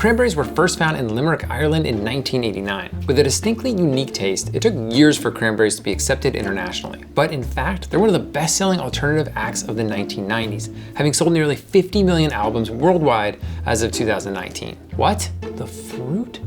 cranberries were first found in Limerick, Ireland in 1989. With a distinctly unique taste, it took years for cranberries to be accepted internationally. But in fact, they're one of the best-selling alternative acts of the 1990s, having sold nearly 50 million albums worldwide as of 2019. What? The fruit?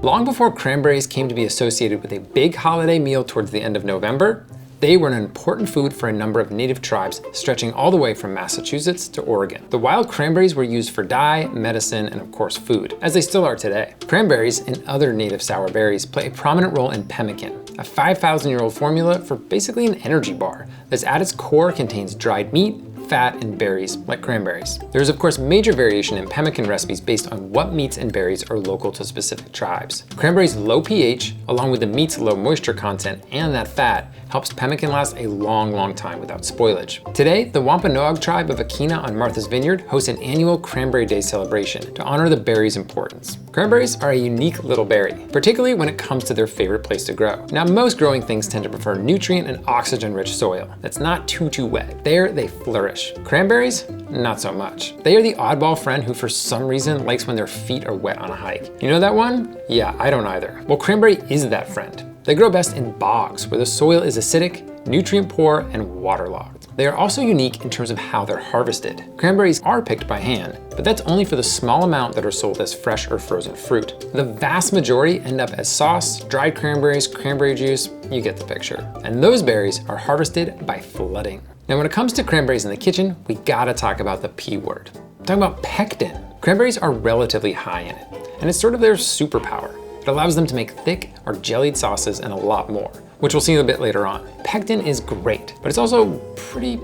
Long before cranberries came to be associated with a big holiday meal towards the end of November, they were an important food for a number of native tribes stretching all the way from Massachusetts to Oregon. The wild cranberries were used for dye, medicine, and of course food, as they still are today. Cranberries and other native sour berries play a prominent role in pemmican, a 5,000-year-old formula for basically an energy bar that's at its core contains dried meat, fat, and berries, like cranberries. There's of course major variation in pemmican recipes based on what meats and berries are local to specific tribes. Cranberries' low pH, along with the meat's low moisture content and that fat, helps pemmican last a long time without spoilage. Today, the Wampanoag tribe of Akina on Martha's Vineyard hosts an annual Cranberry Day celebration to honor the berry's importance. Cranberries are a unique little berry, particularly when it comes to their favorite place to grow. Now, most growing things tend to prefer nutrient and oxygen-rich soil that's not too wet. There, they flourish. Cranberries, not so much. They are the oddball friend who for some reason likes when their feet are wet on a hike. You know that one? Yeah, I don't either. Well, cranberry is that friend. They grow best in bogs, where the soil is acidic, nutrient poor, and waterlogged. They are also unique in terms of how they're harvested. Cranberries are picked by hand, but that's only for the small amount that are sold as fresh or frozen fruit. The vast majority end up as sauce, dried cranberries, cranberry juice, you get the picture. And those berries are harvested by flooding. Now, when it comes to cranberries in the kitchen, we gotta talk about the P word. I'm talking about pectin. Cranberries are relatively high in it, and it's sort of their superpower. It allows them to make thick or jellied sauces and a lot more, which we'll see a bit later on. Pectin is great, but it's also pretty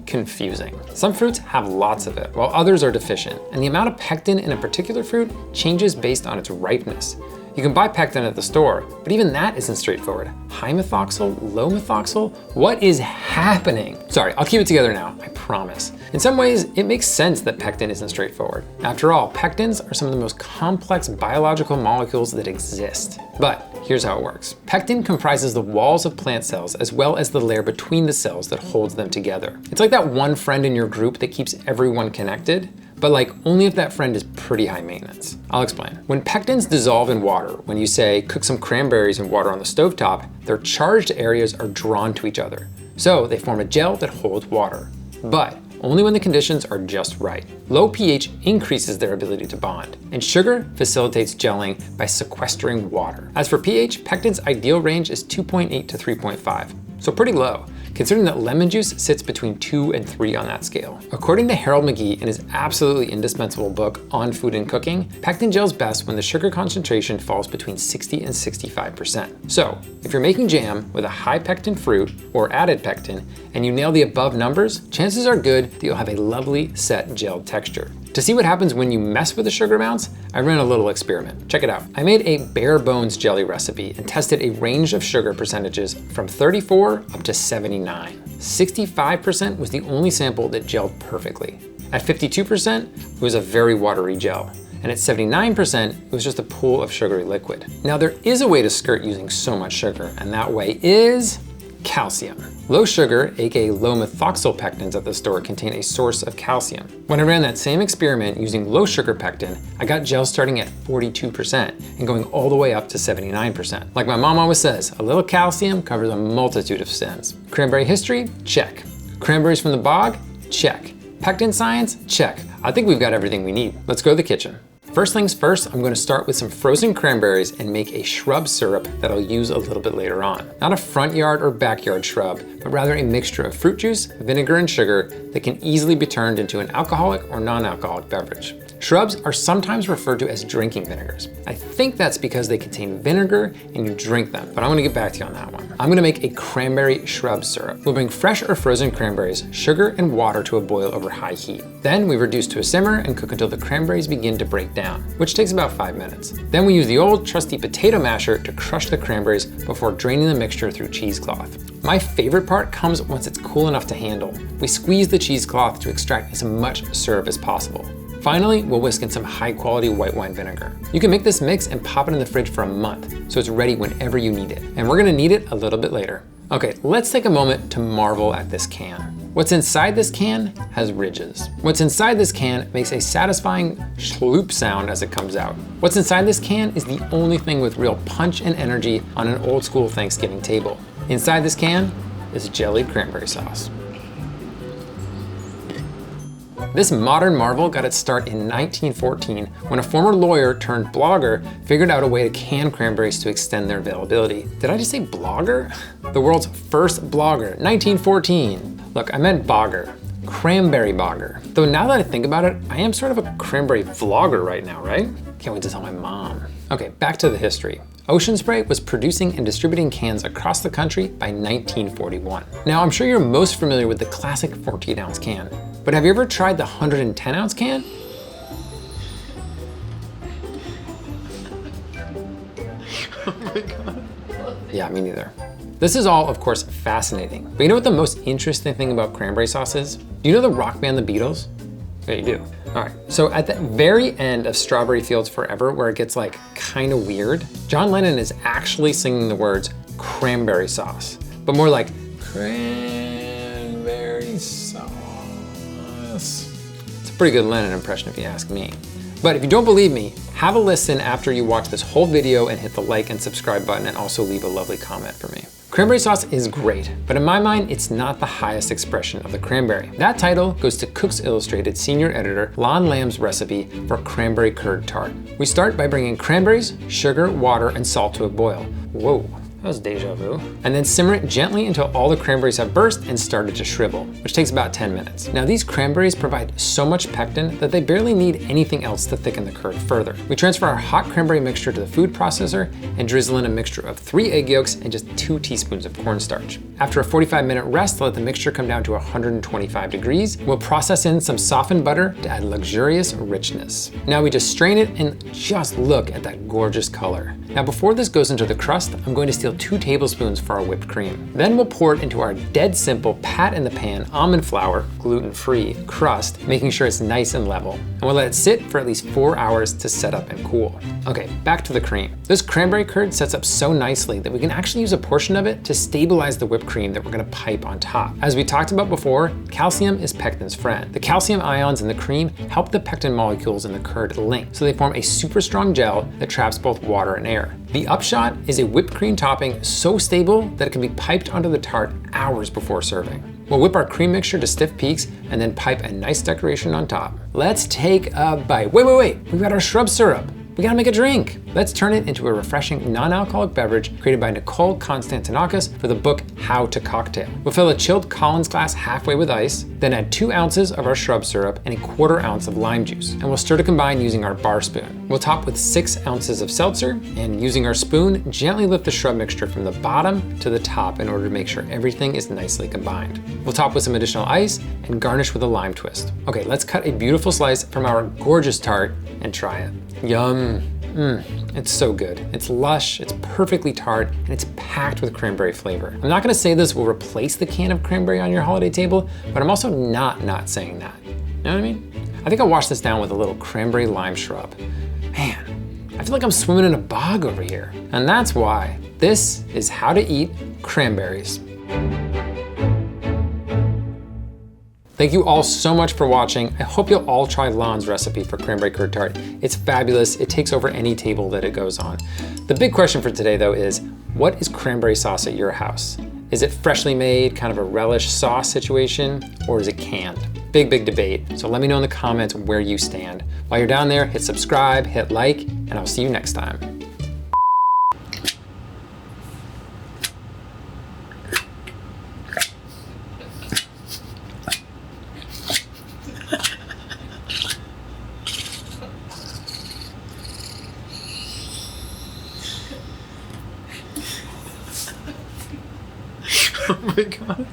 confusing. Some fruits have lots of it, while others are deficient, and the amount of pectin in a particular fruit changes based on its ripeness. You can buy pectin at the store, but even that isn't straightforward. High methoxyl, low methoxyl? What is happening? Sorry, I'll keep it together now, I promise. In some ways, it makes sense that pectin isn't straightforward. After all, pectins are some of the most complex biological molecules that exist. But here's how it works. Pectin comprises the walls of plant cells as well as the layer between the cells that holds them together. It's like that one friend in your group that keeps everyone connected, but like only if that friend is pretty high maintenance. I'll explain. When pectins dissolve in water, when you say cook some cranberries in water on the stovetop, their charged areas are drawn to each other. So they form a gel that holds water, but only when the conditions are just right. Low pH increases their ability to bond, and sugar facilitates gelling by sequestering water. As for pH, pectin's ideal range is 2.8 to 3.5, so pretty low, considering that lemon juice sits between 2 and 3 on that scale. According to Harold McGee in his absolutely indispensable book On Food and Cooking, pectin gels best when the sugar concentration falls between 60 and 65%. So, if you're making jam with a high pectin fruit or added pectin, and you nail the above numbers, chances are good that you'll have a lovely set gelled texture. To see what happens when you mess with the sugar amounts, I ran a little experiment. Check it out. I made a bare bones jelly recipe and tested a range of sugar percentages from 34 up to 79. 65% was the only sample that gelled perfectly. At 52%, it was a very watery gel. And at 79%, it was just a pool of sugary liquid. Now, there is a way to skirt using so much sugar, and that way is calcium. Low sugar, aka low methoxyl pectins at the store, contain a source of calcium. When I ran that same experiment using low sugar pectin, I got gels starting at 42% and going all the way up to 79%. Like my mom always says, a little calcium covers a multitude of sins. Cranberry history? Check. Cranberries from the bog? Check. Pectin science? Check. I think we've got everything we need. Let's go to the kitchen. First things first, I'm going to start with some frozen cranberries and make a shrub syrup that I'll use a little bit later on. Not a front yard or backyard shrub, but rather a mixture of fruit juice, vinegar, and sugar that can easily be turned into an alcoholic or non-alcoholic beverage. Shrubs are sometimes referred to as drinking vinegars. I think that's because they contain vinegar and you drink them, but I'm gonna get back to you on that one. I'm gonna make a cranberry shrub syrup. We'll bring fresh or frozen cranberries, sugar, and water to a boil over high heat. Then we reduce to a simmer and cook until the cranberries begin to break down, which takes about 5 minutes. Then we use the old trusty potato masher to crush the cranberries before draining the mixture through cheesecloth. My favorite part comes once it's cool enough to handle. We squeeze the cheesecloth to extract as much syrup as possible. Finally, we'll whisk in some high-quality white wine vinegar. You can make this mix and pop it in the fridge for a month, so it's ready whenever you need it. And we're gonna need it a little bit later. Okay, let's take a moment to marvel at this can. What's inside this can has ridges. What's inside this can makes a satisfying schloop sound as it comes out. What's inside this can is the only thing with real punch and energy on an old school Thanksgiving table. Inside this can is jellied cranberry sauce. This modern marvel got its start in 1914 when a former lawyer turned blogger figured out a way to can cranberries to extend their availability. Did I just say blogger? The world's first blogger, 1914. Look, I meant bogger, cranberry bogger. Though now that I think about it, I am sort of a cranberry vlogger right now, right? Can't wait to tell my mom. Okay, back to the history. Ocean Spray was producing and distributing cans across the country by 1941. Now, I'm sure you're most familiar with the classic 14-ounce can, but have you ever tried the 110-ounce can? Oh my God. Yeah, me neither. This is all, of course, fascinating. But you know what the most interesting thing about cranberry sauce is? Do you know the rock band The Beatles? Yeah, you do. All right, so at the very end of Strawberry Fields Forever, where it gets like kind of weird, John Lennon is actually singing the words cranberry sauce, but more like cranberry sauce. It's a pretty good Lennon impression if you ask me. But if you don't believe me, have a listen after you watch this whole video and hit the like and subscribe button, and also leave a lovely comment for me. Cranberry sauce is great, but in my mind, it's not the highest expression of the cranberry. That title goes to Cooks Illustrated senior editor Lon Lamb's recipe for cranberry curd tart. We start by bringing cranberries, sugar, water, and salt to a boil. Whoa. That was deja vu. And then simmer it gently until all the cranberries have burst and started to shrivel, which takes about 10 minutes. Now these cranberries provide so much pectin that they barely need anything else to thicken the curd further. We transfer our hot cranberry mixture to the food processor and drizzle in a mixture of 3 egg yolks and just 2 teaspoons of cornstarch. After a 45-minute rest to let the mixture come down to 125 degrees, we'll process in some softened butter to add luxurious richness. Now we just strain it and just look at that gorgeous color. Now before this goes into the crust, I'm going to steal 2 tablespoons for our whipped cream. Then we'll pour it into our dead simple pat in the pan almond flour, gluten-free crust, making sure it's nice and level. And we'll let it sit for at least 4 hours to set up and cool. Okay, back to the cream. This cranberry curd sets up so nicely that we can actually use a portion of it to stabilize the whipped cream that we're gonna pipe on top. As we talked about before, calcium is pectin's friend. The calcium ions in the cream help the pectin molecules in the curd link, so they form a super strong gel that traps both water and air. The upshot is a whipped cream topping so stable that it can be piped onto the tart hours before serving. We'll whip our cream mixture to stiff peaks and then pipe a nice decoration on top. Let's take a bite. Wait, we've got our shrub syrup. We gotta make a drink. Let's turn it into a refreshing non-alcoholic beverage created by Nicole Constantinakis for the book How to Cocktail. We'll fill a chilled Collins glass halfway with ice, then add 2 ounces of our shrub syrup and a 1/4 ounce of lime juice, and we'll stir to combine using our bar spoon. We'll top with 6 ounces of seltzer, and using our spoon, gently lift the shrub mixture from the bottom to the top in order to make sure everything is nicely combined. We'll top with some additional ice and garnish with a lime twist. Okay, let's cut a beautiful slice from our gorgeous tart and try it. Yum. It's so good. It's lush, it's perfectly tart, and it's packed with cranberry flavor. I'm not gonna say this will replace the can of cranberry on your holiday table, but I'm also not saying that. You know what I mean? I think I'll wash this down with a little cranberry lime shrub. Man, I feel like I'm swimming in a bog over here. And that's why this is how to eat cranberries. Thank you all so much for watching. I hope you'll all try Lon's recipe for cranberry curd tart. It's fabulous. It takes over any table that it goes on. The big question for today though is, what is cranberry sauce at your house? Is it freshly made, kind of a relish sauce situation, or is it canned? Big debate. So let me know in the comments where you stand. While you're down there, hit subscribe, hit like, and I'll see you next time. Oh my God.